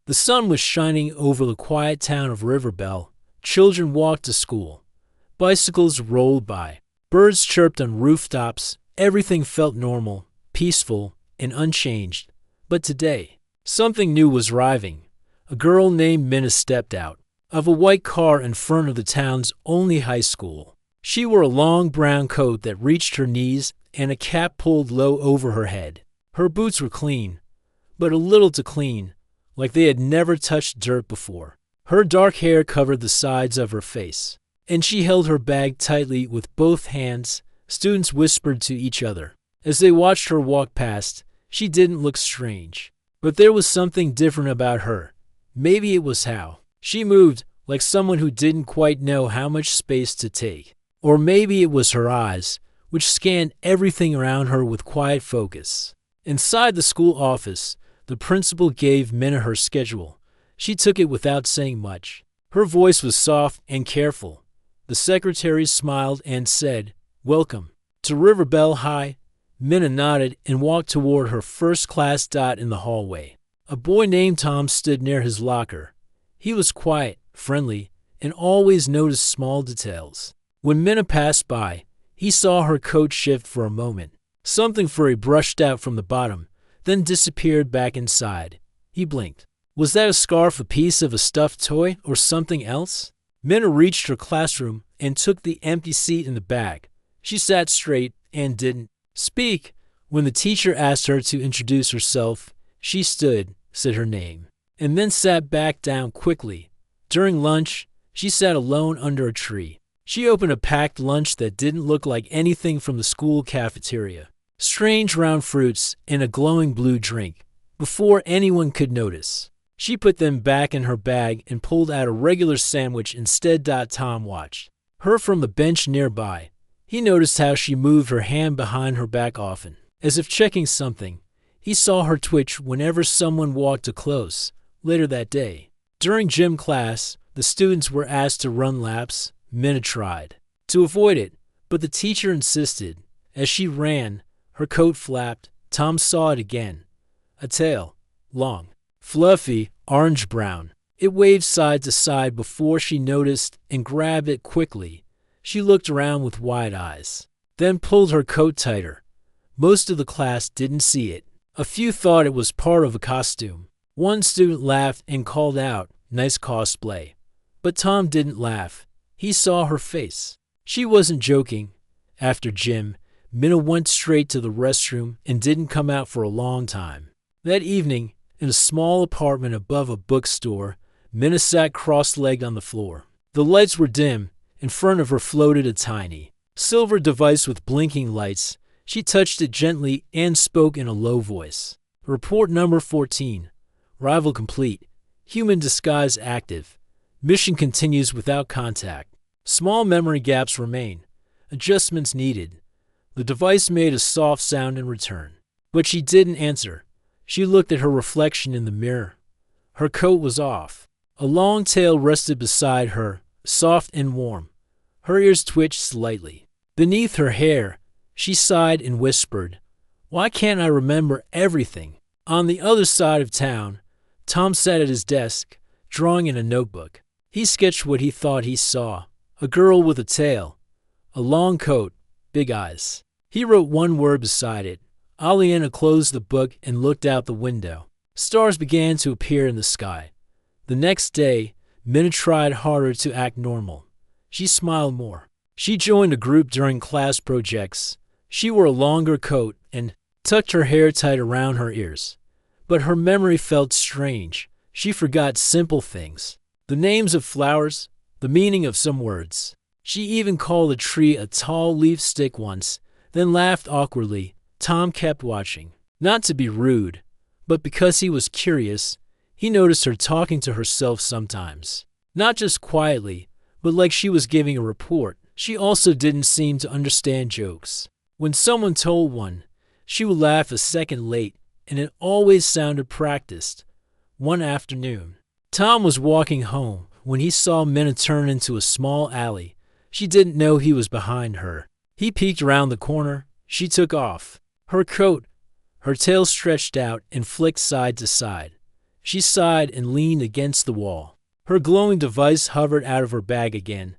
The sun was shining over the quiet town of Riverbell. Children walked to school. Bicycles rolled by. Birds chirped on rooftops. Everything felt normal, peaceful, and unchanged. But today, something new was arriving. A girl named Minna stepped out of a white car in front of the town's only high school. She wore a long brown coat that reached her knees and a cap pulled low over her head. Her boots were clean, but a little too clean, like they had never touched dirt before. Her dark hair covered the sides of her face, and she held her bag tightly with both hands. Students whispered to each other. As they watched her walk past, she didn't look strange. But there was something different about her. Maybe it was how she moved, like someone who didn't quite know how much space to take. Or maybe it was her eyes, which scanned everything around her with quiet focus. Inside the school office, the principal gave Minna her schedule. She took it without saying much. Her voice was soft and careful. The secretary smiled and said, "Welcome to Riverbell High." Minna nodded and walked toward her first class dot in the hallway. A boy named Tom stood near his locker. He was quiet, friendly, and always noticed small details. When Minna passed by, he saw her coat shift for a moment. Something furry brushed out from the bottom, then disappeared back inside. He blinked. Was that a scarf, a piece of a stuffed toy, or something else? Minna reached her classroom and took the empty seat in the back. She sat straight and didn't speak. When the teacher asked her to introduce herself, she stood, said her name, and then sat back down quickly. During lunch, she sat alone under a tree. She opened a packed lunch that didn't look like anything from the school cafeteria. Strange round fruits and a glowing blue drink. Before anyone could notice, she put them back in her bag and pulled out a regular sandwich instead. Tom watched her from the bench nearby. He noticed how she moved her hand behind her back often, as if checking something. He saw her twitch whenever someone walked too close. Later that day, during gym class, the students were asked to run laps. Minna tried to avoid it, but the teacher insisted. As she ran, her coat flapped. Tom saw it again. A tail, long, fluffy, orange-brown. It waved side to side before she noticed and grabbed it quickly. She looked around with wide eyes, then pulled her coat tighter. Most of the class didn't see it. A few thought it was part of a costume. One student laughed and called out, "Nice cosplay." But Tom didn't laugh. He saw her face. She wasn't joking. After gym, Minna went straight to the restroom and didn't come out for a long time. That evening, in a small apartment above a bookstore, Minna sat cross-legged on the floor. The lights were dim. In front of her floated a tiny, silver device with blinking lights. She touched it gently and spoke in a low voice. "Report number 14. Arrival complete. Human disguise active. Mission continues without contact. Small memory gaps remain. Adjustments needed." The device made a soft sound in return, but she didn't answer. She looked at her reflection in the mirror. Her coat was off. A long tail rested beside her, soft and warm. Her ears twitched slightly. Beneath her hair, she sighed and whispered, "Why can't I remember everything?" On the other side of town, Tom sat at his desk, drawing in a notebook. He sketched what he thought he saw. A girl with a tail, a long coat, big eyes. He wrote one word beside it. Aliena closed the book and looked out the window. Stars began to appear in the sky. The next day, Minna tried harder to act normal. She smiled more. She joined a group during class projects. She wore a longer coat and tucked her hair tight around her ears. But her memory felt strange. She forgot simple things. The names of flowers, the meaning of some words. She even called a tree a tall leaf stick once, then laughed awkwardly. Tom kept watching. Not to be rude, but because he was curious. He noticed her talking to herself sometimes. Not just quietly, but like she was giving a report. She also didn't seem to understand jokes. When someone told one, she would laugh a second late, and it always sounded practiced. One afternoon, Tom was walking home when he saw Minna turn into a small alley. She didn't know he was behind her. He peeked around the corner. She took off. Her coat, her tail stretched out and flicked side to side. She sighed and leaned against the wall. Her glowing device hovered out of her bag again.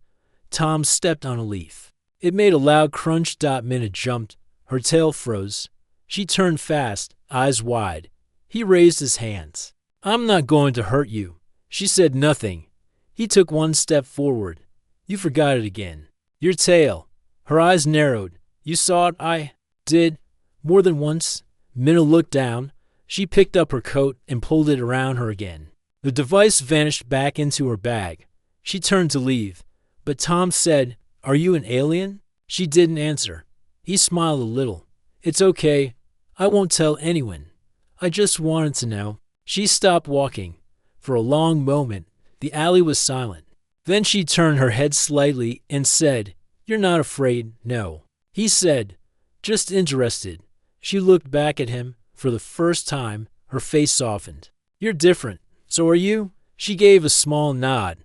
Tom stepped on a leaf. It made a loud crunch. Minna jumped. Her tail froze. She turned fast, eyes wide. He raised his hands. I'm not going to hurt you. She said nothing. He took one step forward. You forgot it again. Your tail. Her eyes narrowed. You saw it? I did. More than once. Minna looked down. She picked up her coat and pulled it around her again. The device vanished back into her bag. She turned to leave, but Tom said, "Are you an alien?" She didn't answer. He smiled a little. "It's okay. I won't tell anyone. I just wanted to know." She stopped walking. For a long moment, the alley was silent. Then she turned her head slightly and said, "You're not afraid, no." He said, "Just interested." She looked back at him. For the first time, her face softened. "You're different. So are you?" She gave a small nod.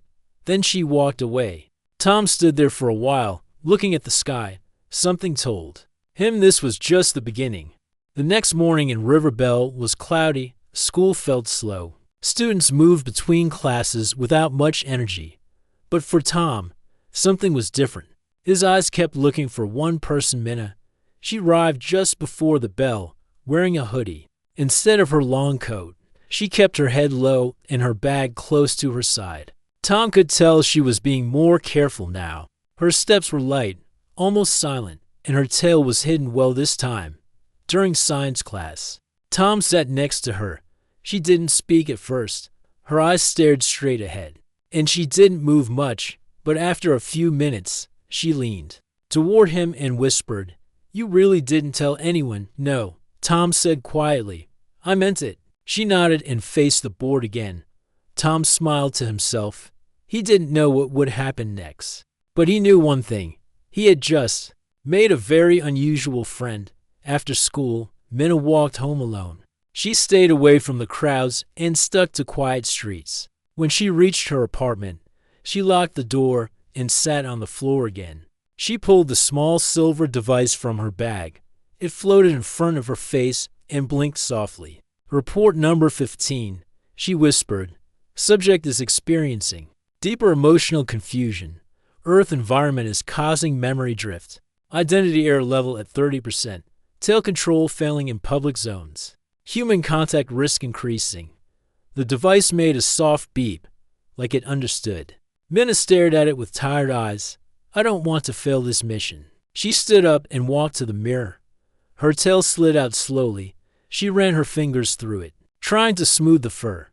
Then she walked away. Tom stood there for a while, looking at the sky. Something told him this was just the beginning. The next morning in Riverbell was cloudy. School felt slow. Students moved between classes without much energy. But for Tom, something was different. His eyes kept looking for one person, Minna. She arrived just before the bell, wearing a hoodie. Instead of her long coat, she kept her head low and her bag close to her side. Tom could tell she was being more careful now. Her steps were light, almost silent, and her tail was hidden well this time. During science class, Tom sat next to her. She didn't speak at first. Her eyes stared straight ahead, and she didn't move much, but after a few minutes, she leaned toward him and whispered, "You really didn't tell anyone, no?" Tom said quietly, "I meant it." She nodded and faced the board again. Tom smiled to himself. He didn't know what would happen next, but he knew one thing. He had just made a very unusual friend. After school, Minna walked home alone. She stayed away from the crowds and stuck to quiet streets. When she reached her apartment, she locked the door and sat on the floor again. She pulled the small silver device from her bag. It floated in front of her face and blinked softly. "Report number 15, she whispered. "Subject is experiencing deeper emotional confusion. Earth environment is causing memory drift. Identity error level at 30%. Tail control failing in public zones. Human contact risk increasing." The device made a soft beep, like it understood. Minna stared at it with tired eyes. "I don't want to fail this mission." She stood up and walked to the mirror. Her tail slid out slowly. She ran her fingers through it, trying to smooth the fur.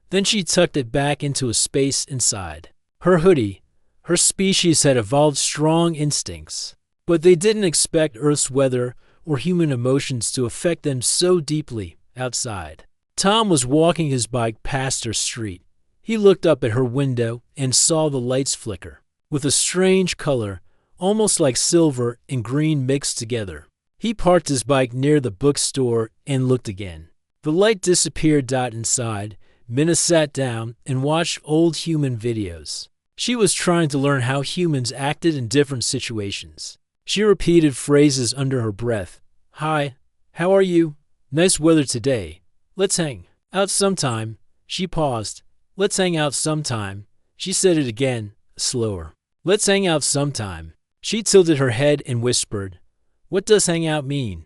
Then she tucked it back into a space inside. Her hoodie. Her species had evolved strong instincts, but they didn't expect Earth's weather or human emotions to affect them so deeply outside. Tom was walking his bike past her street. He looked up at her window and saw the lights flicker, with a strange color, almost like silver and green mixed together. He parked his bike near the bookstore and looked again. The light disappeared. Inside, Minna sat down and watched old human videos. She was trying to learn how humans acted in different situations. She repeated phrases under her breath. "Hi, how are you? Nice weather today. Let's hang out sometime." She paused. "Let's hang out sometime." She said it again, slower. "Let's hang out sometime." She tilted her head and whispered, "What does hang out mean?"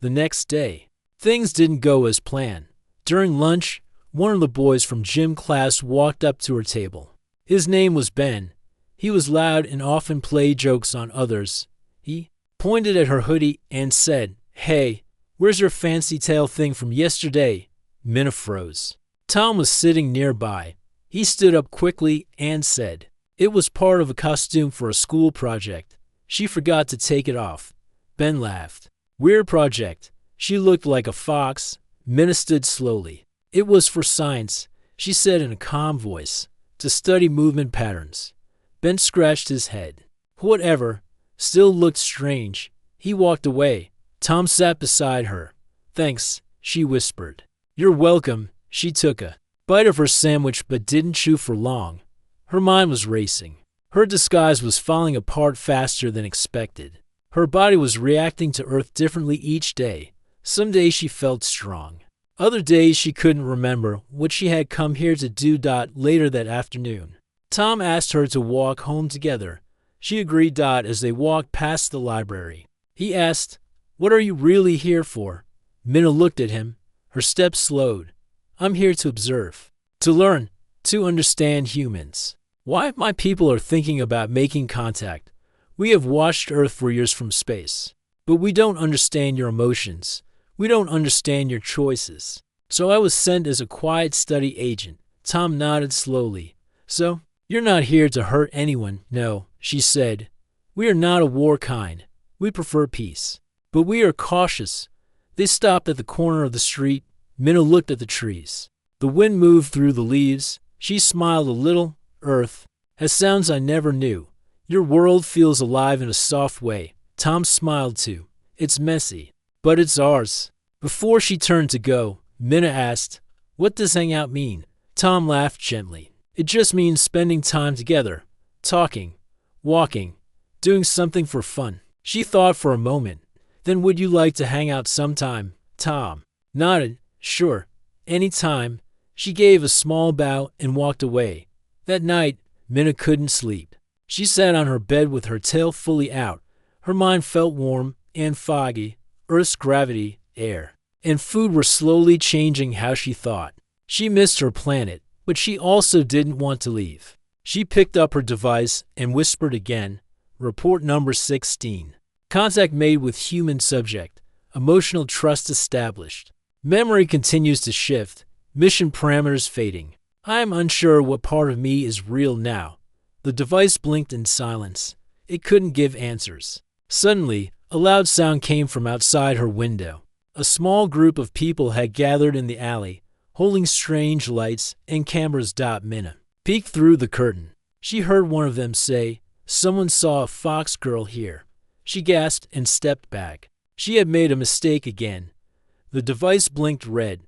The next day, things didn't go as planned. During lunch, one of the boys from gym class walked up to her table. His name was Ben. He was loud and often played jokes on others. He pointed at her hoodie and said, "Hey, where's your fancy tail thing from yesterday?" Minna froze. Tom was sitting nearby. He stood up quickly and said, "It was part of a costume for a school project. She forgot to take it off." Ben laughed. "Weird project." She looked like a fox. Minna stood slowly. "It was for science," she said in a calm voice, "to study movement patterns." Ben scratched his head. "Whatever." Still looked strange. He walked away. Tom sat beside her. "Thanks," she whispered. "You're welcome." She took a bite of her sandwich but didn't chew for long. Her mind was racing. Her disguise was falling apart faster than expected. Her body was reacting to Earth differently each day. Some days she felt strong. Other days she couldn't remember what she had come here to do. Later that afternoon, Tom asked her to walk home together. She agreed. As they walked past the library, he asked, "What are you really here for?" Minna looked at him. Her steps slowed. "I'm here to observe, to learn, to understand humans. Why my people are thinking about making contact. We have watched Earth for years from space, but we don't understand your emotions. We don't understand your choices. So I was sent as a quiet study agent." Tom nodded slowly. "So, you're not here to hurt anyone." "No," she said. "We are not a war kind. We prefer peace. But we are cautious." They stopped at the corner of the street. Minna looked at the trees. The wind moved through the leaves. She smiled a little. "Earth has sounds I never knew. Your world feels alive in a soft way." Tom smiled too. "It's messy, but it's ours." Before she turned to go, Minna asked, "What does hang out mean?" Tom laughed gently. "It just means spending time together, talking, walking, doing something for fun." She thought for a moment. "Then would you like to hang out sometime?" Tom nodded. "Sure, anytime." She gave a small bow and walked away. That night, Minna couldn't sleep. She sat on her bed with her tail fully out. Her mind felt warm and foggy. Earth's gravity, air, and food were slowly changing how she thought. She missed her planet, but she also didn't want to leave. She picked up her device and whispered again, "Report number 16. Contact made with human subject. Emotional trust established. Memory continues to shift. Mission parameters fading. I am unsure what part of me is real now." The device blinked in silence. It couldn't give answers. Suddenly, a loud sound came from outside her window. A small group of people had gathered in the alley, holding strange lights and cameras. Minna peeked through the curtain. She heard one of them say, "Someone saw a fox girl here." She gasped and stepped back. She had made a mistake again. The device blinked red.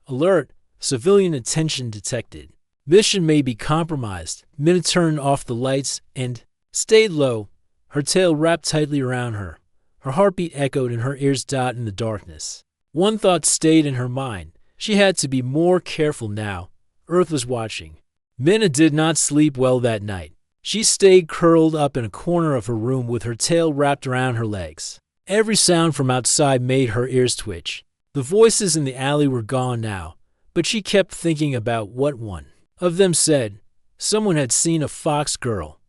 "Alert! Civilian attention detected. Mission may be compromised." Minna turned off the lights and stayed low, her tail wrapped tightly around her. Her heartbeat echoed in her ears. In the darkness, one thought stayed in her mind. She had to be more careful now. Earth was watching. Minna did not sleep well that night. She stayed curled up in a corner of her room with her tail wrapped around her legs. Every sound from outside made her ears twitch. The voices in the alley were gone now, but she kept thinking about what one of them said. Someone had seen a fox girl.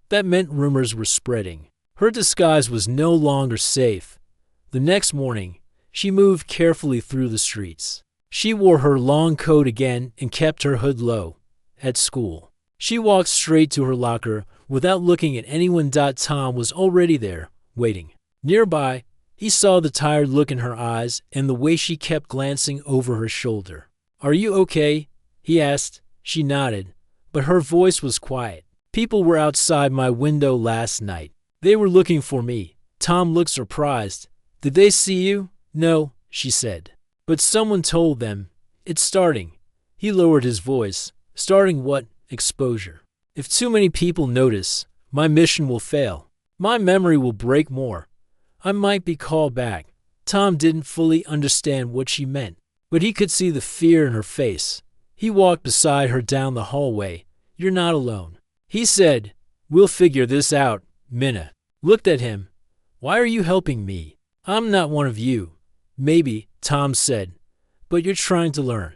That meant rumors were spreading. Her disguise was no longer safe. The next morning, she moved carefully through the streets. She wore her long coat again and kept her hood low. At school, she walked straight to her locker without looking at anyone. Tom was already there, waiting. Nearby, he saw the tired look in her eyes and the way she kept glancing over her shoulder. "Are you okay?" he asked. She nodded, but her voice was quiet. "People were outside my window last night. They were looking for me." Tom looked surprised. "Did they see you?" "No," she said. "But someone told them. It's starting." He lowered his voice. "Starting what?" "Exposure. If too many people notice, my mission will fail. My memory will break more. I might be called back." Tom didn't fully understand what she meant, but he could see the fear in her face. He walked beside her down the hallway. "You're not alone," he said. "We'll figure this out." Minna looked at him. "Why are you helping me? I'm not one of you." "Maybe," Tom said, "but you're trying to learn.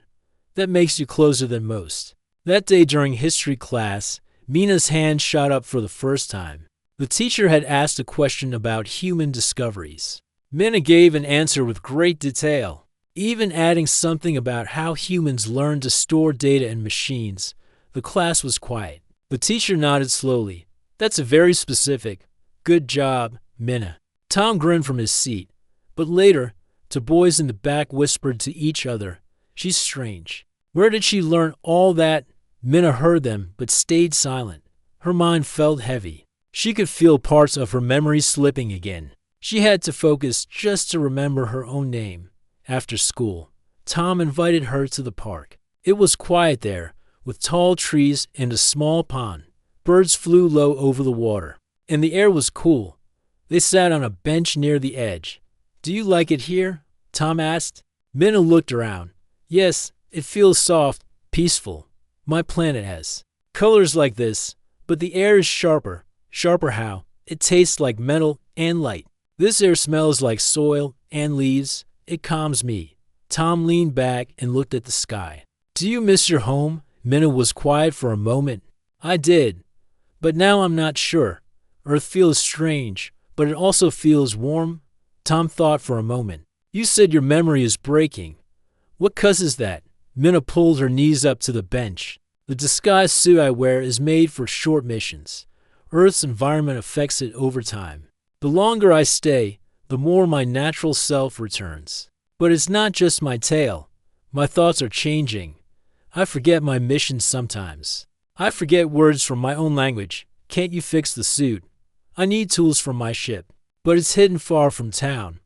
That makes you closer than most." That day during history class, Minna's hand shot up for the first time. The teacher had asked a question about human discoveries. Minna gave an answer with great detail, even adding something about how humans learn to store data in machines. The class was quiet. The teacher nodded slowly. "That's a very specific. Good job, Minna." Tom grinned from his seat, but later, two boys in the back whispered to each other, "She's strange. Where did she learn all that?" Minna heard them, but stayed silent. Her mind felt heavy. She could feel parts of her memory slipping again. She had to focus just to remember her own name. After school, Tom invited her to the park. It was quiet there, with tall trees and a small pond. Birds flew low over the water, and the air was cool. They sat on a bench near the edge. "Do you like it here?" Tom asked. Minna looked around. Yes, it feels soft, peaceful. My planet has colors like this, but the air is sharper. Sharper how? It tastes like metal and light. This air smells like soil and leaves. It calms me. Tom leaned back and looked at the sky. Do you miss your home? Minna was quiet for a moment. I did, but now I'm not sure. Earth feels strange, but it also feels warm. Tom thought for a moment. You said your memory is breaking. What causes that? Minna pulled her knees up to the bench. The disguise suit I wear is made for short missions. Earth's environment affects it over time. The longer I stay, the more my natural self returns. But it's not just my tail. My thoughts are changing. I forget my mission sometimes. I forget words from my own language. Can't you fix the suit? I need tools from my ship, but it's hidden far from town.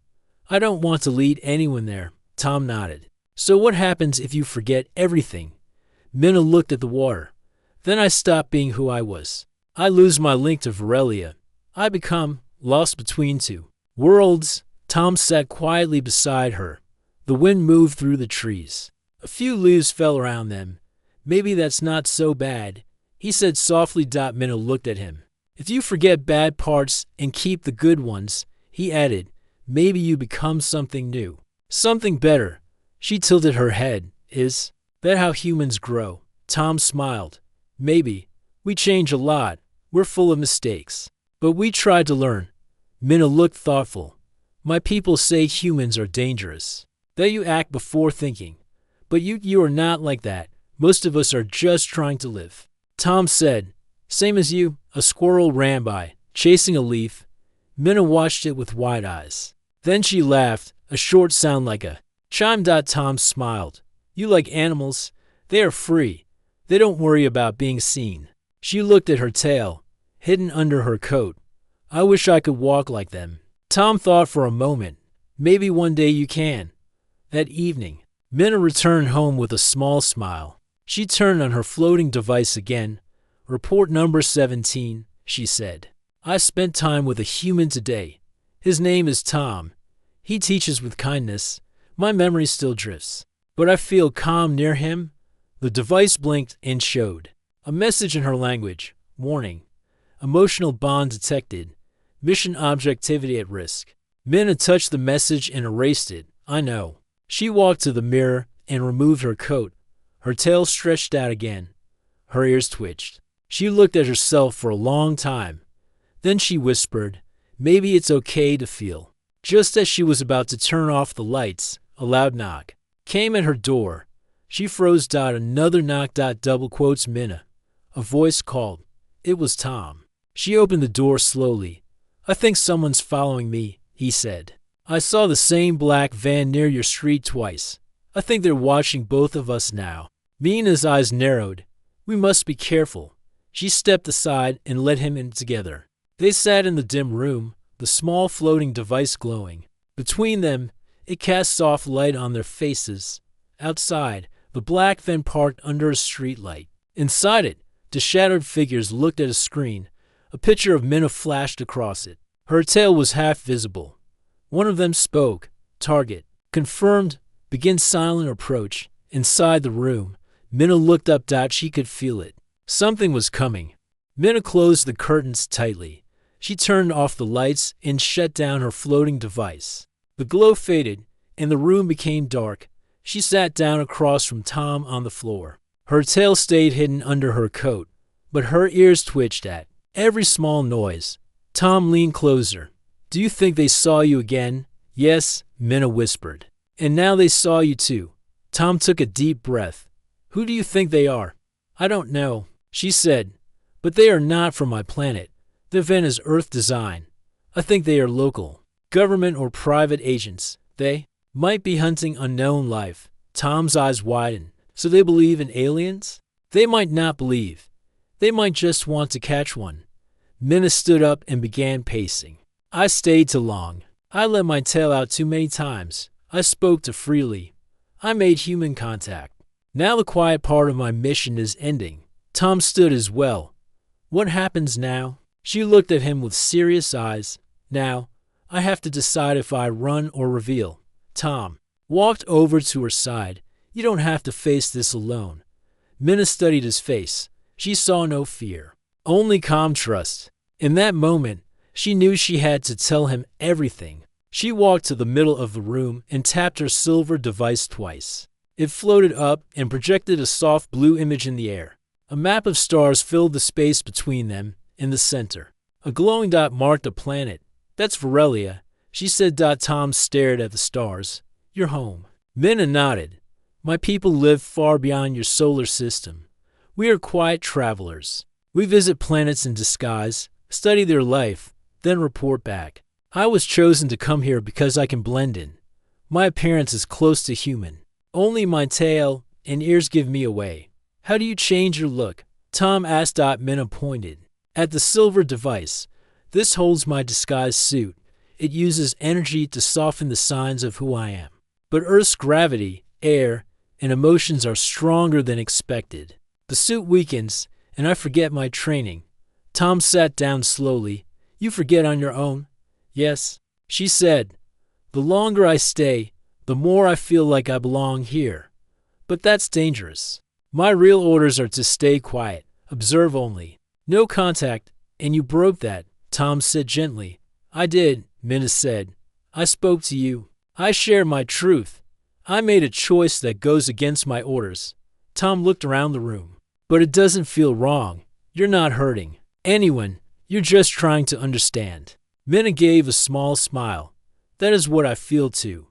I don't want to lead anyone there. Tom nodded. So what happens if you forget everything? Minna looked at the water. Then I stop being who I was. I lose my link to Varelia. I become lost between two worlds. Tom sat quietly beside her. The wind moved through the trees. A few leaves fell around them. Maybe that's not so bad, he said softly. Minna looked at him. If you forget bad parts and keep the good ones, he added, maybe you become something new. Something better. She tilted her head. Is that how humans grow? Tom smiled. Maybe. We change a lot. We're full of mistakes. But we try to learn. Minna looked thoughtful. My people say humans are dangerous. That you act before thinking. But you are not like that. Most of us are just trying to live. Tom said, same as you. A squirrel ran by, chasing a leaf. Minna watched it with wide eyes. Then she laughed, a short sound like a chime. Tom smiled. You like animals? They are free. They don't worry about being seen. She looked at her tail, hidden under her coat. I wish I could walk like them. Tom thought for a moment. Maybe one day you can. That evening, Minna returned home with a small smile. She turned on her floating device again. Report number 17, she said. I spent time with a human today. His name is Tom. He teaches with kindness. My memory still drifts, but I feel calm near him. The device blinked and showed a message in her language. Warning. Emotional bond detected. Mission objectivity at risk. Minna touched the message and erased it. I know. She walked to the mirror and removed her coat. Her tail stretched out again. Her ears twitched. She looked at herself for a long time. Then she whispered, maybe it's okay to feel. Just as she was about to turn off the lights, a loud knock came at her door. She froze. Another knock. Double quotes Minna. A voice called. It was Tom. She opened the door slowly. I think someone's following me, he said. I saw the same black van near your street twice. I think they're watching both of us now. Minna's eyes narrowed. We must be careful. She stepped aside and let him in together. They sat in the dim room, the small floating device glowing. Between them, it cast soft light on their faces. Outside, the black van parked under a streetlight. Inside it, dishadowed figures looked at a screen. A picture of Minna flashed across it. Her tail was half visible. One of them spoke. Target. Confirmed. Begin silent approach. Inside the room, Minna looked up. She could feel it. Something was coming. Minna closed the curtains tightly. She turned off the lights and shut down her floating device. The glow faded, and the room became dark. She sat down across from Tom on the floor. Her tail stayed hidden under her coat, but her ears twitched at every small noise. Tom leaned closer. Do you think they saw you again? Yes, Minna whispered. And now they saw you too. Tom took a deep breath. Who do you think they are? I don't know, she said, but they are not from my planet. The van is Earth design. I think they are local, government or private agents. They might be hunting unknown life. Tom's eyes widened. So they believe in aliens? They might not believe. They might just want to catch one. Minna stood up and began pacing. I stayed too long. I let my tail out too many times. I spoke too freely. I made human contact. Now the quiet part of my mission is ending. Tom stood as well. What happens now? She looked at him with serious eyes. Now, I have to decide if I run or reveal. Tom walked over to her side. You don't have to face this alone. Minna studied his face. She saw no fear, only calm trust. In that moment, she knew she had to tell him everything. She walked to the middle of the room and tapped her silver device twice. It floated up and projected a soft blue image in the air. A map of stars filled the space between them. In the center, a glowing dot marked a planet. That's Varelia, she said. Tom stared at the stars. You're home. Minna nodded. My people live far beyond your solar system. We are quiet travelers. We visit planets in disguise, study their life, then report back. I was chosen to come here because I can blend in. My appearance is close to human. Only my tail and ears give me away. How do you change your look? Tom asked. Minna pointed at the silver device. This holds my disguise suit. It uses energy to soften the signs of who I am. But Earth's gravity, air, and emotions are stronger than expected. The suit weakens, and I forget my training. Tom sat down slowly. You forget on your own? Yes, she said. The longer I stay, the more I feel like I belong here. But that's dangerous. My real orders are to stay quiet, observe only. No contact, and you broke that, Tom said gently. I did, Minna said. I spoke to you. I share my truth. I made a choice that goes against my orders. Tom looked around the room. But it doesn't feel wrong. You're not hurting anyone. You're just trying to understand. Minna gave a small smile. That is what I feel too.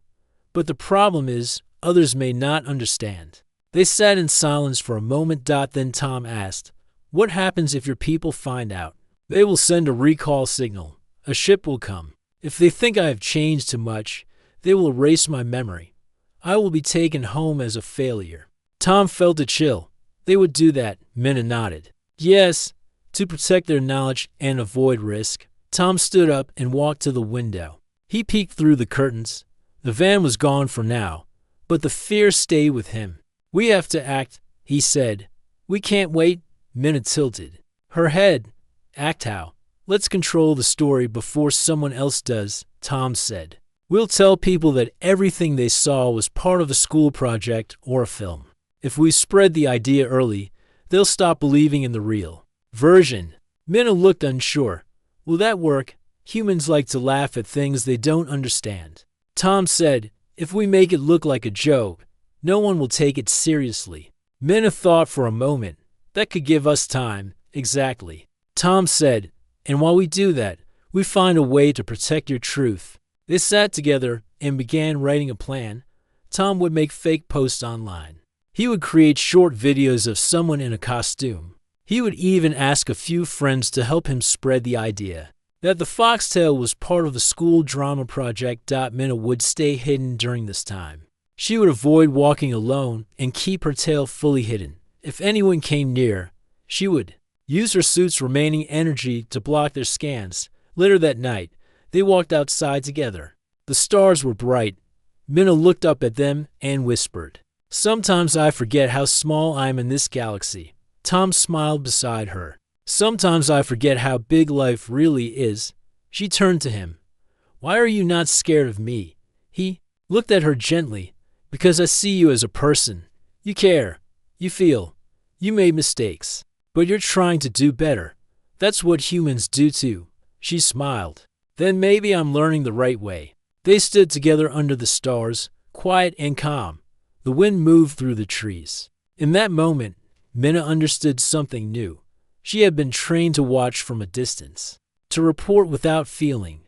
But the problem is, others may not understand. They sat in silence for a moment. Then Tom asked, what happens if your people find out? They will send a recall signal. A ship will come. If they think I have changed too much, they will erase my memory. I will be taken home as a failure. Tom felt a chill. They would do that, Minna nodded. Yes, to protect their knowledge and avoid risk. Tom stood up and walked to the window. He peeked through the curtains. The van was gone for now, but the fear stayed with him. We have to act, he said. We can't wait, Minna tilted her head. Act how? Let's control the story before someone else does, Tom said. We'll tell people that everything they saw was part of a school project or a film. If we spread the idea early, they'll stop believing in the real version. Minna looked unsure. Will that work? Humans like to laugh at things they don't understand. Tom said, if we make it look like a joke, no one will take it seriously. Minna thought for a moment. That could give us time. Exactly. Tom said, and while we do that, we find a way to protect your truth. They sat together and began writing a plan. Tom would make fake posts online. He would create short videos of someone in a costume. He would even ask a few friends to help him spread the idea that the foxtail was part of the school drama project. Minna would stay hidden during this time. She would avoid walking alone and keep her tail fully hidden. If anyone came near, she would use her suit's remaining energy to block their scans. Later that night, they walked outside together. The stars were bright. Minna looked up at them and whispered, sometimes I forget how small I am in this galaxy. Tom smiled beside her. Sometimes I forget how big life really is. She turned to him. Why are you not scared of me? He looked at her gently. Because I see you as a person. You care. You feel. You made mistakes. But you're trying to do better. That's what humans do too. She smiled. Then maybe I'm learning the right way. They stood together under the stars, quiet and calm. The wind moved through the trees. In that moment, Minna understood something new. She had been trained to watch from a distance, to report without feeling.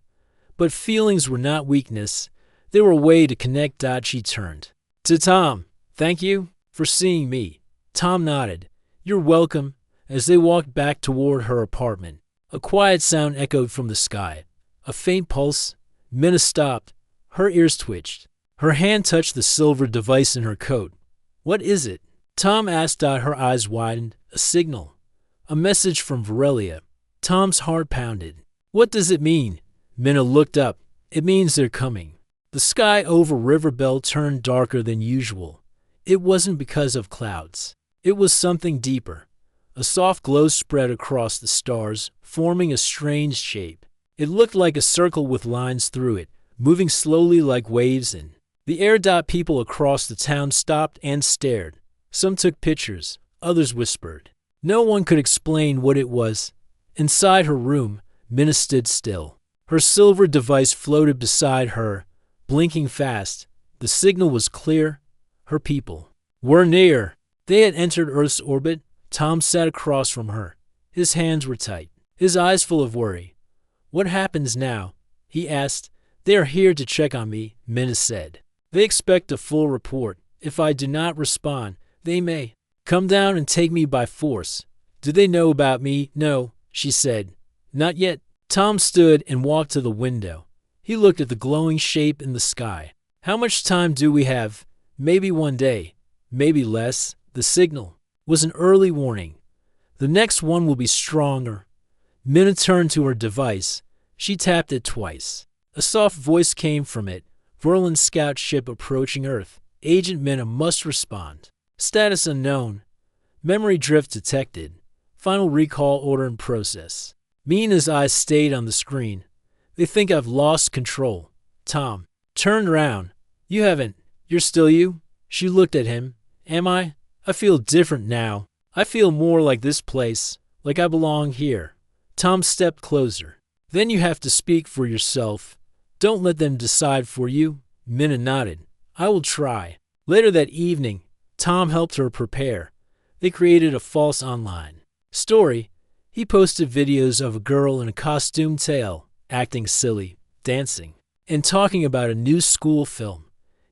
But feelings were not weakness. They were a way to connect. She turned to Tom. Thank you for seeing me. Tom nodded. You're welcome. As they walked back toward her apartment, a quiet sound echoed from the sky. A faint pulse. Minna stopped. Her ears twitched. Her hand touched the silver device in her coat. What is it? Tom asked. Her eyes widened. A signal. A message from Varelia. Tom's heart pounded. What does it mean? Minna looked up. It means they're coming. The sky over Riverbell turned darker than usual. It wasn't because of clouds. It was something deeper. A soft glow spread across the stars, forming a strange shape. It looked like a circle with lines through it, moving slowly like waves, and The people across the town stopped and stared. Some took pictures, others whispered. No one could explain what it was. Inside her room, Minna stood still. Her silver device floated beside her, blinking fast. The signal was clear. Her people were near. They had entered Earth's orbit. Tom sat across from her. His hands were tight, his eyes full of worry. "What happens now?" he asked. "They are here to check on me," Minna said. "They expect a full report. If I do not respond, they may come down and take me by force." "Do they know about me?" "No," she said. "Not yet." Tom stood and walked to the window. He looked at the glowing shape in the sky. "How much time do we have?" "Maybe one day, maybe less." The signal was an early warning. "The next one will be stronger." Minna turned to her device. She tapped it twice. A soft voice came from it. "Verlin scout ship approaching Earth. Agent Minna must respond. Status unknown. Memory drift detected. Final recall order in process." Minna's eyes stayed on the screen. "They think I've lost control." Tom turned around. "You haven't. You're still you." She looked at him. "Am I? I feel different now. I feel more like this place, like I belong here." Tom stepped closer. "Then you have to speak for yourself. Don't let them decide for you." Minna nodded. "I will try." Later that evening, Tom helped her prepare. They created a false online story. He posted videos of a girl in a costume tale, acting silly, dancing, and talking about a new school film.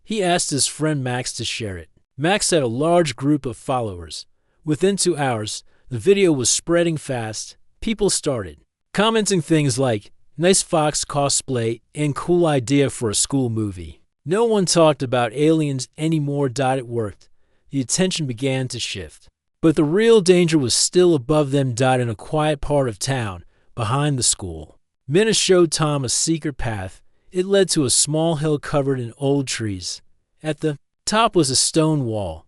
He asked his friend Max to share it. Max had a large group of followers. Within 2 hours, the video was spreading fast. People started commenting things like, "Nice Fox cosplay" and "Cool idea for a school movie." No one talked about aliens anymore. It worked. The attention began to shift. But the real danger was still above them. In a quiet part of town, behind the school, Minna showed Tom a secret path. It led to a small hill covered in old trees. At the top was a stone wall.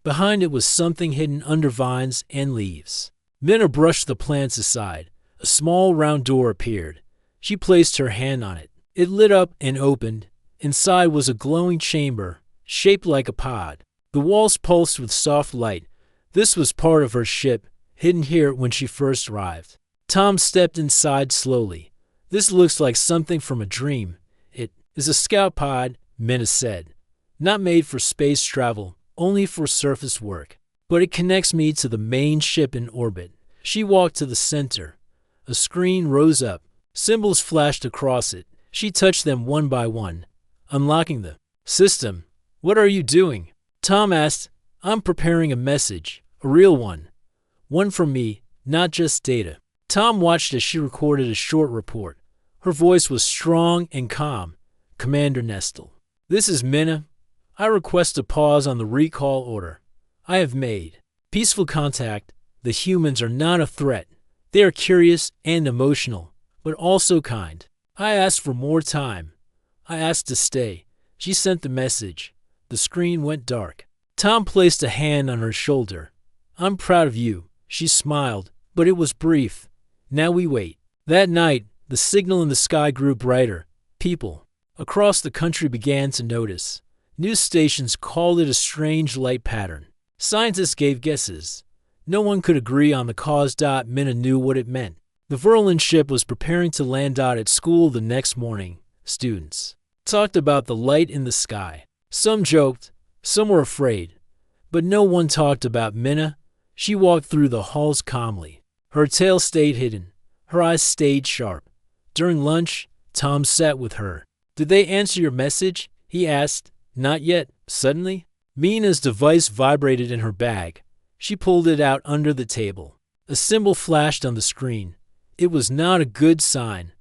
Behind it was something hidden under vines and leaves. Minna brushed the plants aside. A small round door appeared. She placed her hand on it. It lit up and opened. Inside was a glowing chamber, shaped like a pod. The walls pulsed with soft light. This was part of her ship, hidden here when she first arrived. Tom stepped inside slowly. "This looks like something from a dream." "It is a scout pod," Minna said. "Not made for space travel, only for surface work. But it connects me to the main ship in orbit." She walked to the center. A screen rose up. Symbols flashed across it. She touched them one by one, unlocking the system. "What are you doing?" Tom asked. "I'm preparing a message, a real one. One from me, not just data." Tom watched as she recorded a short report. Her voice was strong and calm. "Commander Nestle. This is Minna. I request a pause on the recall order. I have made peaceful contact. The humans are not a threat. They are curious and emotional, but also kind. I asked for more time. I asked to stay." She sent the message. The screen went dark. Tom placed a hand on her shoulder. "I'm proud of you." She smiled, but it was brief. "Now we wait." That night, the signal in the sky grew brighter. People across the country began to notice. News stations called it a strange light pattern. Scientists gave guesses. No one could agree on the cause. Minna knew what it meant. The Verlin ship was preparing to land. At school the next morning, students talked about the light in the sky. Some joked, some were afraid. But no one talked about Minna. She walked through the halls calmly. Her tail stayed hidden. Her eyes stayed sharp. During lunch, Tom sat with her. "Did they answer your message?" he asked. "Not yet." Suddenly, Minna's device vibrated in her bag. She pulled it out under the table. A symbol flashed on the screen. It was not a good sign.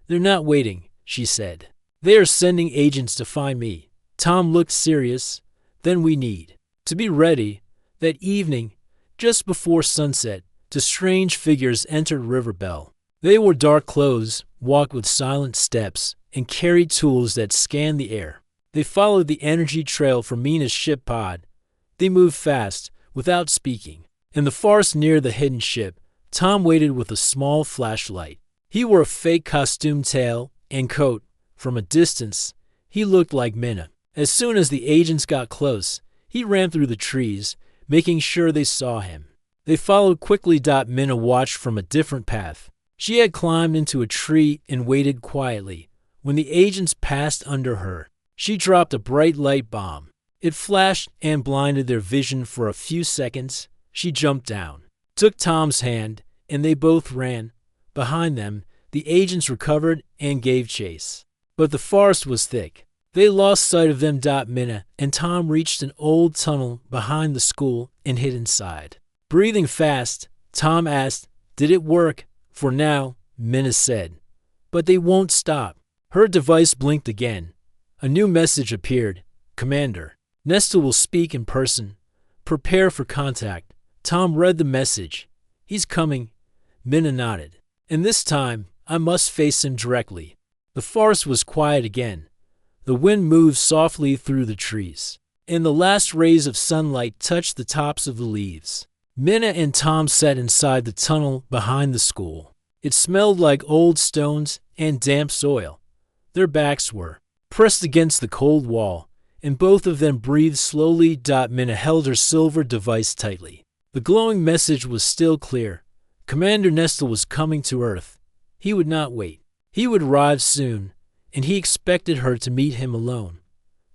"They're not waiting," she said. "They are sending agents to find me." Tom looked serious. "Then we need to be ready." That evening, just before sunset, two strange figures entered River Bell. They wore dark clothes, walked with silent steps, and carried tools that scanned the air. They followed the energy trail from Minna's ship pod. They moved fast, without speaking. In the forest near the hidden ship, Tom waited with a small flashlight. He wore a fake costume tail and coat. From a distance, he looked like Minna. As soon as the agents got close, he ran through the trees, making sure they saw him. They followed quickly. Minna watched from a different path. She had climbed into a tree and waited quietly. When the agents passed under her, she dropped a bright light bomb. It flashed and blinded their vision for a few seconds. She jumped down, took Tom's hand, and they both ran. Behind them, the agents recovered and gave chase. But the forest was thick. They lost sight of them. Minna and Tom reached an old tunnel behind the school and hid inside. Breathing fast, Tom asked, "Did it work?" "For now," Minna said. "But they won't stop." Her device blinked again. A new message appeared. "Commander, Nestor will speak in person. Prepare for contact." Tom read the message. "He's coming." Minna nodded. "And this time, I must face him directly." The forest was quiet again. The wind moved softly through the trees, and the last rays of sunlight touched the tops of the leaves. Minna and Tom sat inside the tunnel behind the school. It smelled like old stones and damp soil. Their backs were pressed against the cold wall, and both of them breathed slowly. Minna held her silver device tightly. The glowing message was still clear. Commander Nestor was coming to Earth. He would not wait. He would arrive soon, and he expected her to meet him alone.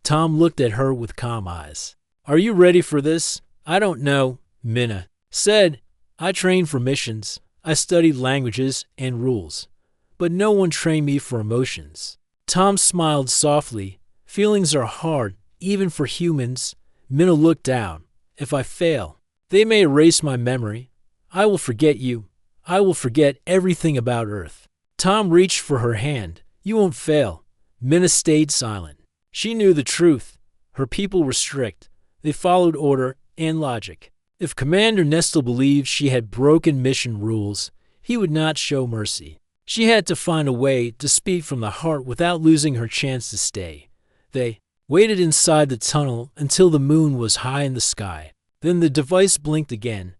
Tom looked at her with calm eyes. "Are you ready for this?" "I don't know," Minna said. "I trained for missions. I studied languages and rules. But no one trained me for emotions." Tom smiled softly. "Feelings are hard, even for humans." Minna looked down. "If I fail, they may erase my memory. I will forget you. I will forget everything about Earth." Tom reached for her hand. "You won't fail." Minna stayed silent. She knew the truth. Her people were strict. They followed order and logic. If Commander Nestor believed she had broken mission rules, he would not show mercy. She had to find a way to speak from the heart without losing her chance to stay. They waited inside the tunnel until the moon was high in the sky. Then the device blinked again.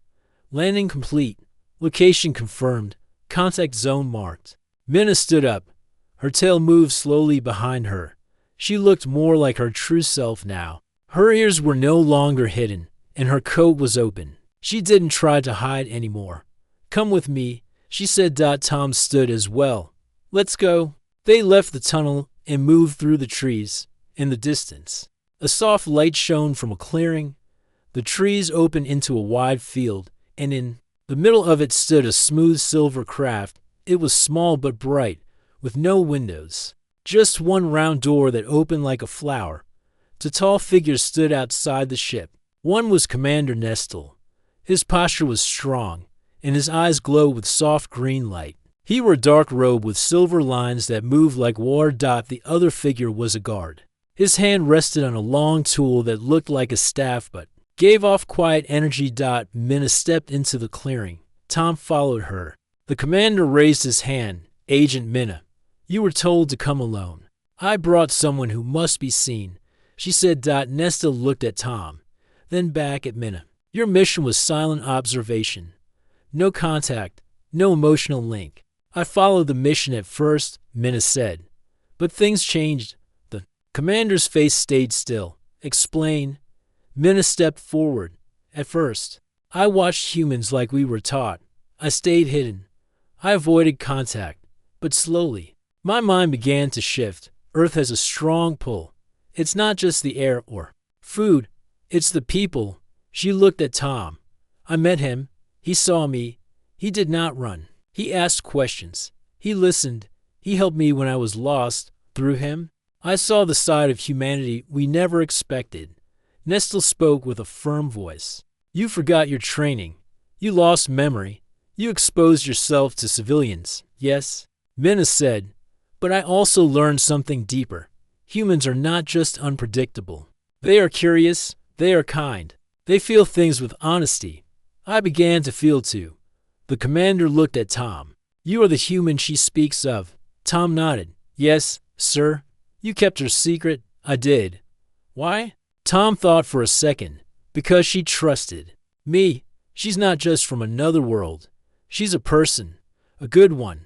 "Landing complete. Location confirmed. Contact zone marked." Minna stood up. Her tail moved slowly behind her. She looked more like her true self now. Her ears were no longer hidden, and her coat was open. She didn't try to hide anymore. "Come with me," she said. Tom stood as well. "Let's go." They left the tunnel and moved through the trees. In the distance, a soft light shone from a clearing. The trees opened into a wide field, and in the middle of it stood a smooth silver craft. It was small but bright, with no windows. Just one round door that opened like a flower. Two tall figures stood outside the ship. One was Commander Nestor. His posture was strong, and his eyes glowed with soft green light. He wore a dark robe with silver lines that moved like water. The other figure was a guard. His hand rested on a long tool that looked like a staff but gave off quiet energy. Minna stepped into the clearing. Tom followed her. The commander raised his hand. "Agent Minna, you were told to come alone. I brought someone who must be seen," she said. Nestor looked at Tom, then back at Minna. "Your mission was silent observation. No contact, no emotional link." "I followed the mission at first," Minna said. "But things changed." The commander's face stayed still. "Explain." Minna stepped forward. "At first, I watched humans like we were taught. I stayed hidden. I avoided contact. But slowly, my mind began to shift. Earth has a strong pull. It's not just the air or food. It's the people." She looked at Tom. "I met him. He saw me. He did not run. He asked questions. He listened. He helped me when I was lost. Through him, I saw the side of humanity we never expected." Nestor spoke with a firm voice. "You forgot your training. You lost memory. You exposed yourself to civilians, yes?" Minna said, "But I also learned something deeper. Humans are not just unpredictable. They are curious. They are kind. They feel things with honesty. I began to feel too." The commander looked at Tom. "You are the human she speaks of." Tom nodded. "Yes, sir." "You kept her secret?" "I did." "Why?" Tom thought for a second. "Because she trusted me. She's not just from another world. She's a person. A good one."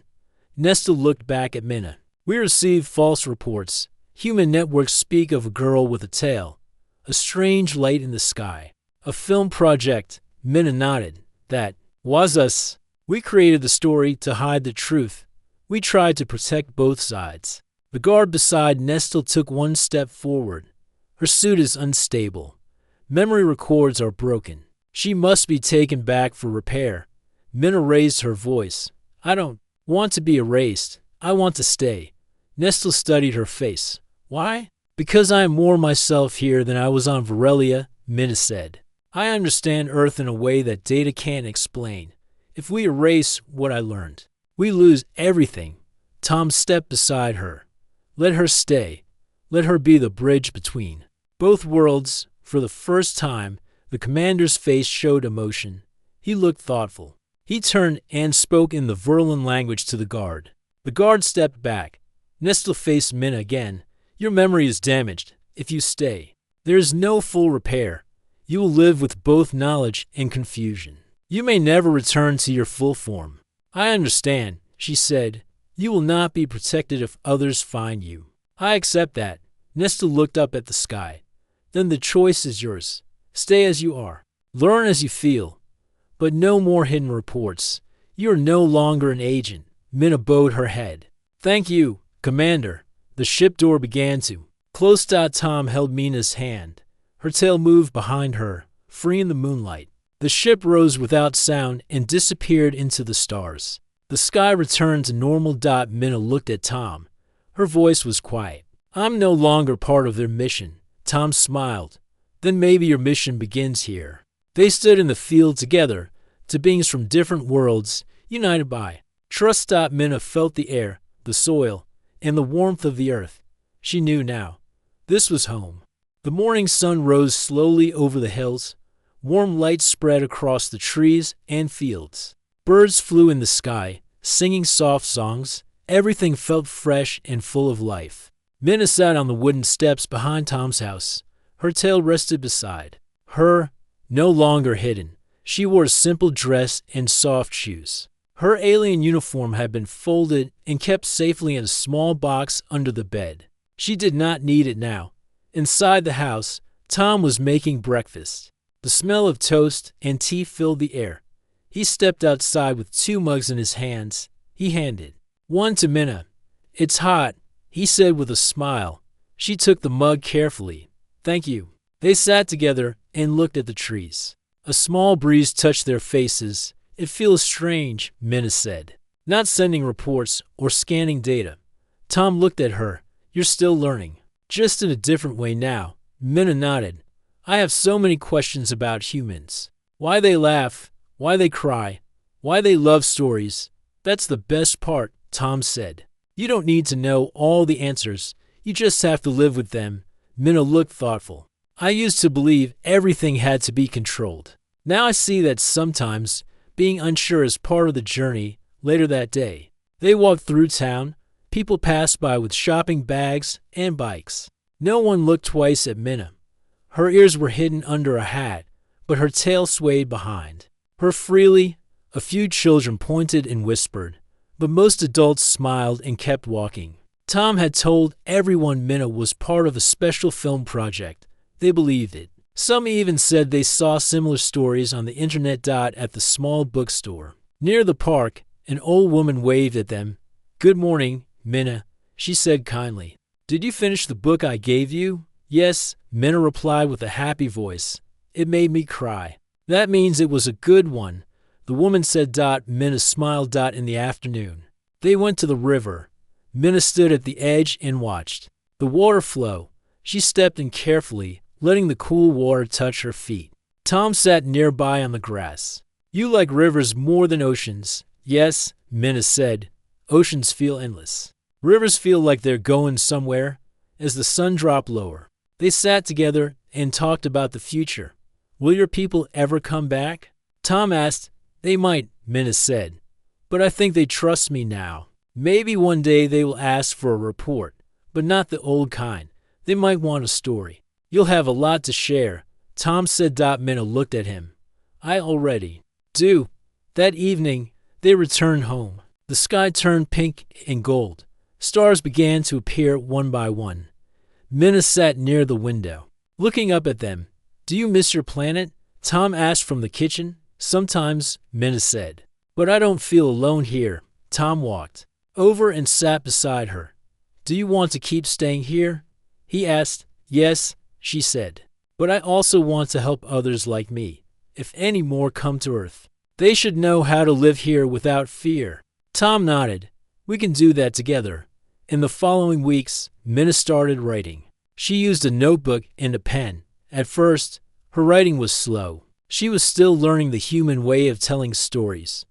Nestor looked back at Minna. "We received false reports. Human networks speak of a girl with a tail, a strange light in the sky. A film project, Minna nodded. That was us. We created the story to hide the truth. We tried to protect both sides. The guard beside Nestle took one step forward. Her suit is unstable. Memory records are broken. She must be taken back for repair. Minna raised her voice. I don't want to be erased. I want to stay. Nestle studied her face. Why? Because I am more myself here than I was on Varelia, Minna said. I understand Earth in a way that data can't explain. If we erase what I learned, we lose everything. Tom stepped beside her. Let her stay. Let her be the bridge between both worlds. For the first time, the commander's face showed emotion. He looked thoughtful. He turned and spoke in the Verlan language to the guard. The guard stepped back. Nestle faced Minna again. Your memory is damaged. If you stay, there is no full repair. You will live with both knowledge and confusion. You may never return to your full form. I understand, she said. You will not be protected if others find you. I accept that. Nestle looked up at the sky. Then the choice is yours. Stay as you are. Learn as you feel. But no more hidden reports. You are no longer an agent. Minna bowed her head. Thank you, Commander. The ship door began to close. Tom held Minna's hand. Her tail moved behind her, free in the moonlight. The ship rose without sound and disappeared into the stars. The sky returned to normal. Minna looked at Tom. Her voice was quiet. I'm no longer part of their mission. Tom smiled. Then maybe your mission begins here. They stood in the field together, two beings from different worlds, united by trust. Minna felt the air, the soil, and the warmth of the earth. She knew now. This was home. The morning sun rose slowly over the hills. Warm light spread across the trees and fields. Birds flew in the sky, singing soft songs. Everything felt fresh and full of life. Minna sat on the wooden steps behind Tom's house. Her tail rested beside her, no longer hidden. She wore a simple dress and soft shoes. Her alien uniform had been folded and kept safely in a small box under the bed. She did not need it now. Inside the house, Tom was making breakfast. The smell of toast and tea filled the air. He stepped outside with 2 mugs in his hands. He handed one to Minna. It's hot, he said with a smile. She took the mug carefully. Thank you. They sat together and looked at the trees. A small breeze touched their faces. It feels strange, Minna said. Not sending reports or scanning data. Tom looked at her. You're still learning. Just in a different way now. Minna nodded. I have so many questions about humans. Why they laugh, why they cry, why they love stories. That's the best part, Tom said. You don't need to know all the answers. You just have to live with them. Minna looked thoughtful. I used to believe everything had to be controlled. Now I see that sometimes being unsure is part of the journey. Later that day, they walked through town. People passed by with shopping bags and bikes. No one looked twice at Minna. Her ears were hidden under a hat, but her tail swayed behind her freely. A few children pointed and whispered, but most adults smiled and kept walking. Tom had told everyone Minna was part of a special film project. They believed it. Some even said they saw similar stories on the internet. At the small bookstore near the park, an old woman waved at them. Good morning, Minna, she said kindly. Did you finish the book I gave you? Yes, Minna replied with a happy voice. It made me cry. That means it was a good one, the woman said. Minna smiled. In the afternoon, they went to the river. Minna stood at the edge and watched the water flow. She stepped in carefully, letting the cool water touch her feet. Tom sat nearby on the grass. You like rivers more than oceans. Yes, Minna said. Oceans feel endless. Rivers feel like they're going somewhere. As the sun dropped lower, they sat together and talked about the future. Will your people ever come back? Tom asked. They might, Minna said. But I think they trust me now. Maybe one day they will ask for a report, but not the old kind. They might want a story. You'll have a lot to share, Tom said. Minna looked at him. I already do. That evening, they returned home. The sky turned pink and gold. Stars began to appear one by one. Minna sat near the window, looking up at them. Do you miss your planet? Tom asked from the kitchen. Sometimes, Minna said. But I don't feel alone here. Tom walked over and sat beside her. Do you want to keep staying here? He asked. Yes, she said. But I also want to help others like me. If any more come to Earth, they should know how to live here without fear. Tom nodded. We can do that together. In the following weeks, Minna started writing. She used a notebook and a pen. At first, her writing was slow. She was still learning the human way of telling stories.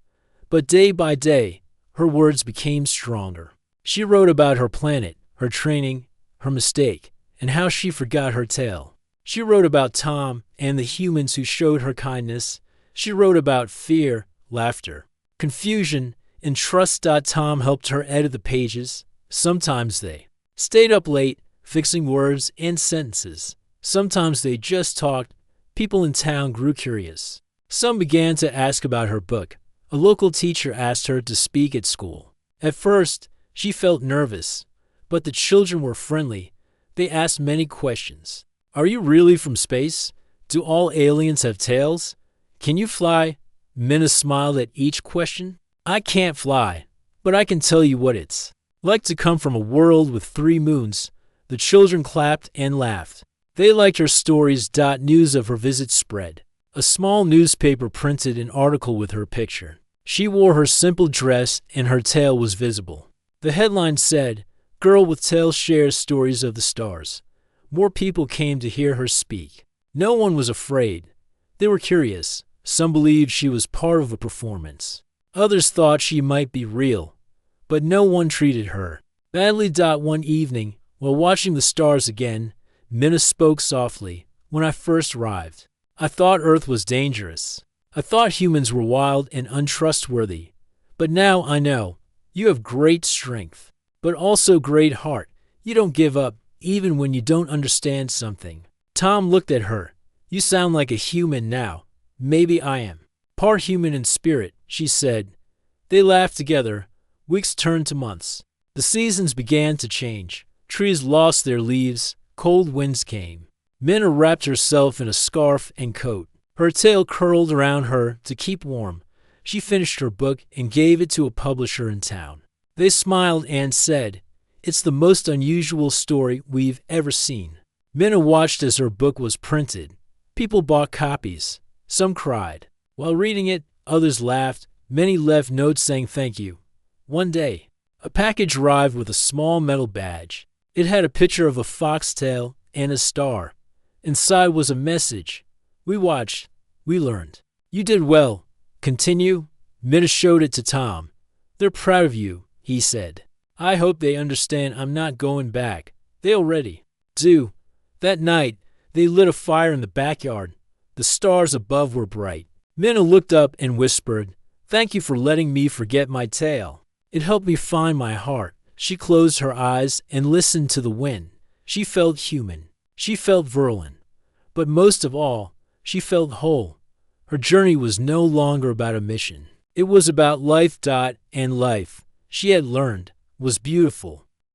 But day by day, her words became stronger. She wrote about her planet, her training, her mistake, and how she forgot her tale. She wrote about Tom and the humans who showed her kindness. She wrote about fear, laughter, confusion, and trust. Tom helped her edit the pages. Sometimes they stayed up late, fixing words and sentences. Sometimes they just talked. People in town grew curious. Some began to ask about her book. A local teacher asked her to speak at school. At first, she felt nervous, but the children were friendly. They asked many questions. Are you really from space? Do all aliens have tails? Can you fly? Minna smiled at each question. I can't fly, but I can tell you what it's like to come from a world with 3 moons. The children clapped and laughed. They liked her stories. News of her visit spread. A small newspaper printed an article with her picture. She wore her simple dress and her tail was visible. The headline said, Girl with Tail Shares Stories of the Stars. More people came to hear her speak. No one was afraid. They were curious. Some believed she was part of a performance. Others thought she might be real. But no one treated her badly. One evening, while watching the stars again, Minna spoke softly. When I first arrived, I thought Earth was dangerous. I thought humans were wild and untrustworthy. But now I know. You have great strength, but also great heart. You don't give up, even when you don't understand something. Tom looked at her. You sound like a human now. Maybe I am. Part human in spirit, she said. They laughed together. Weeks turned to months. The seasons began to change. Trees lost their leaves. Cold winds came. Minna wrapped herself in a scarf and coat. Her tail curled around her to keep warm. She finished her book and gave it to a publisher in town. They smiled and said, It's the most unusual story we've ever seen. Minna watched as her book was printed. People bought copies. Some cried. While reading it, others laughed. Many left notes saying thank you. One day, a package arrived with a small metal badge. It had a picture of a foxtail and a star. Inside was a message. We watched. We learned. You did well. Continue. Minna showed it to Tom. They're proud of you, he said. I hope they understand I'm not going back. They already do. That night, they lit a fire in the backyard. The stars above were bright. Minna looked up and whispered, Thank you for letting me forget my tail. It helped me find my heart. She closed her eyes and listened to the wind. She felt human. She felt virulent. But most of all, she felt whole. Her journey was no longer about a mission. It was about life. And life, she had learned, was beautiful.